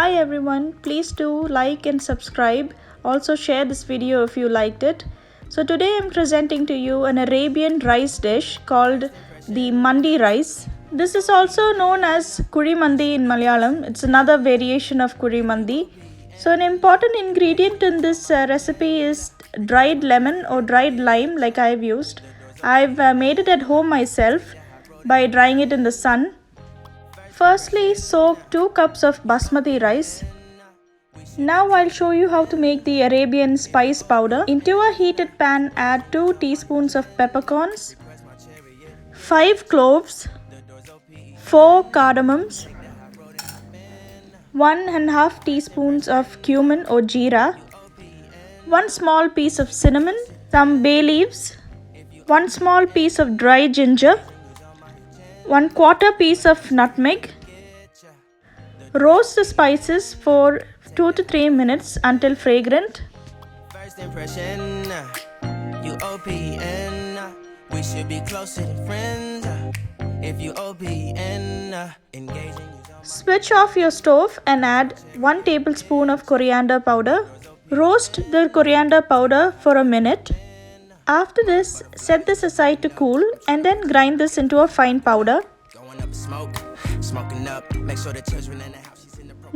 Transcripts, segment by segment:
Hi everyone, please do like and subscribe. Also share this video if you liked it. So today I'm presenting to you an Arabian rice dish called the Mandi rice. This is also known as Kuzhimanthi in Malayalam. It's another variation of Kuzhimanthi. So an important ingredient in this recipe is dried lemon or dried lime like I've used. I've made it at home myself by drying it in the sun. Firstly, soak 2 cups of basmati rice. Now I'll show you how to make the Arabian spice powder. Into a heated pan, add 2 teaspoons of peppercorns, 5 cloves, 4 cardamoms, 1½ teaspoons of cumin or jeera, 1 small piece of cinnamon, some bay leaves, 1 small piece of dry ginger, 1/4 piece of nutmeg. Roast the spices for 2 to 3 minutes until fragrant. First impression, you OPN. We should be closer than friends. If you OPN, engaging. Switch off your stove and add 1 tablespoon of coriander powder. Roast the coriander powder for a minute. After this, set this aside to cool and then grind this into a fine powder.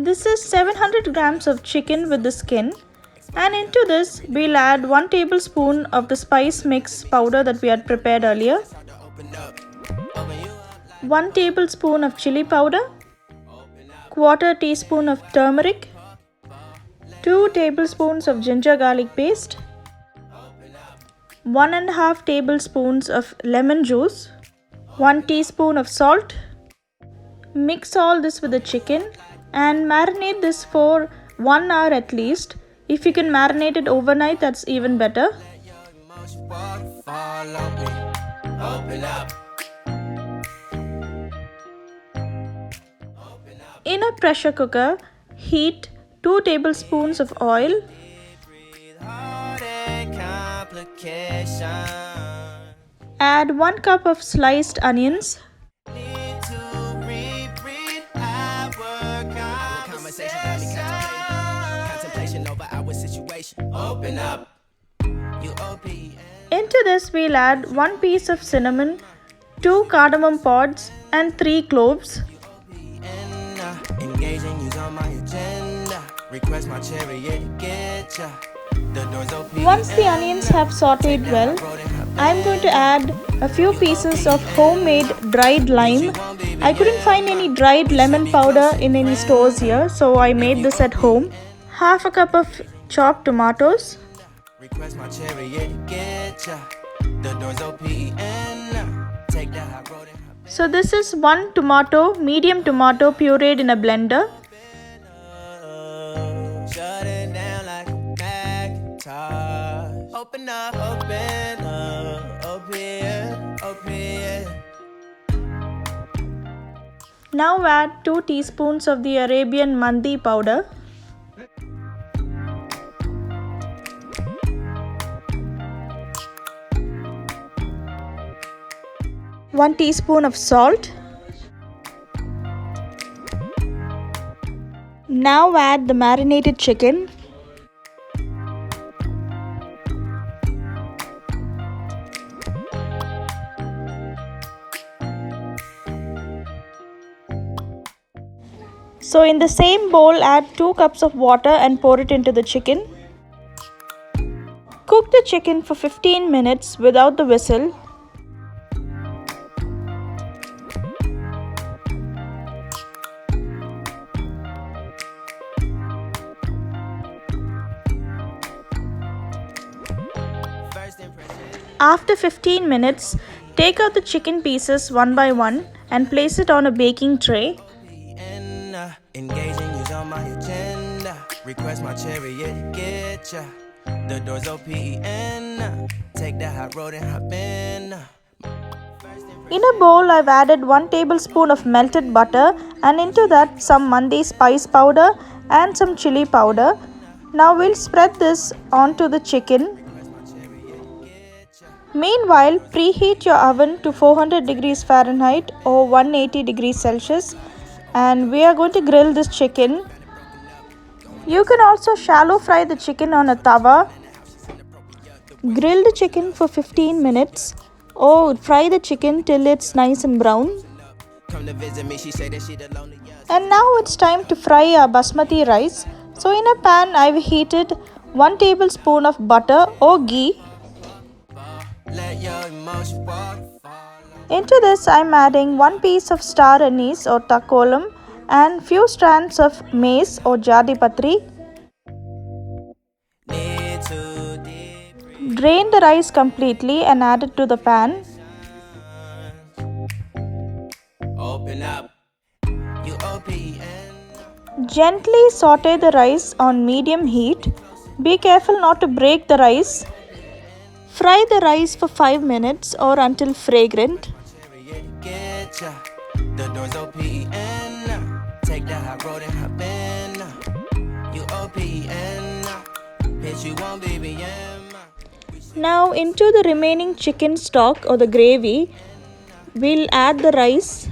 This is 700 grams of chicken with the skin, and into this we'll add 1 tablespoon of the spice mix powder that we had prepared earlier, 1 tablespoon of chili powder, 1/4 teaspoon of turmeric, 2 tablespoons of ginger garlic paste, 1½ tablespoons of lemon juice, 1 teaspoon of salt. Mix all this with the chicken and marinate this for 1 hour at least. If you can marinate it overnight, that's even better. In a pressure cooker, heat 2 tablespoons of oil. Add 1 cup of sliced onions. Into this we'll add 1 piece of cinnamon, 2 cardamom pods and 3 cloves. Once the onions have sautéed well, I'm going to add a few pieces of homemade dried lime. I couldn't find any dried lemon powder in any stores here, so I made this at home. Half a cup of chopped tomatoes. So this is 1 tomato, medium tomato pureed in a blender. Open up, open up, open. Now add 2 teaspoons of the Arabian Mandi powder. One teaspoon of salt. Now add the marinated chicken. So in the same bowl, add 2 cups of water and pour it into the chicken. Cook the chicken for 15 minutes without the whistle. After 15 minutes, take out the chicken pieces one by one and place it on a baking tray. Engaging is on my agenda. Request my chariot, get ya. The doors open. Take the high road and hop in. In a bowl, I've added 1 tablespoon of melted butter and into that some Mandi spice powder and some chili powder. Now we'll spread this onto the chicken. Meanwhile, preheat your oven to 400 degrees Fahrenheit or 180 degrees Celsius, and we are going to grill this chicken You can also shallow fry the chicken on a tawa. Grill the chicken for 15 minutes or fry the chicken till it's nice and brown. And now it's time to fry our basmati rice. So in a pan I've heated 1 tablespoon of butter or ghee. Into this I'm adding 1 piece of star anise or takkolam and few strands of mace or JATHIPATHRI. Drain the rice completely and add it to the pan. Gently saute the rice on medium heat. Be careful not to break the rice. Fry the rice for 5 minutes or until fragrant. Now into the remaining chicken stock or the gravy, we'll add the rice.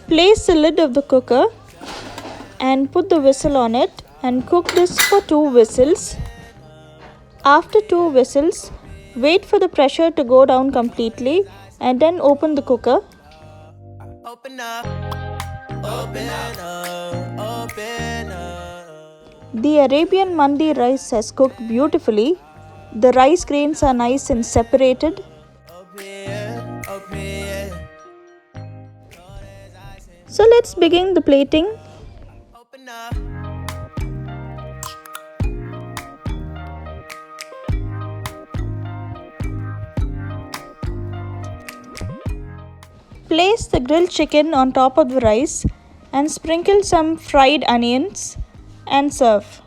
Place the lid of the cooker and put the whistle on it and cook this for 2 whistles. After 2 whistles, wait for the pressure to go down completely and then open the cooker. The Arabian Mandi rice has cooked beautifully. The rice grains are nice and separated. So let's begin the plating. Place the grilled chicken on top of the rice and sprinkle some fried onions and serve.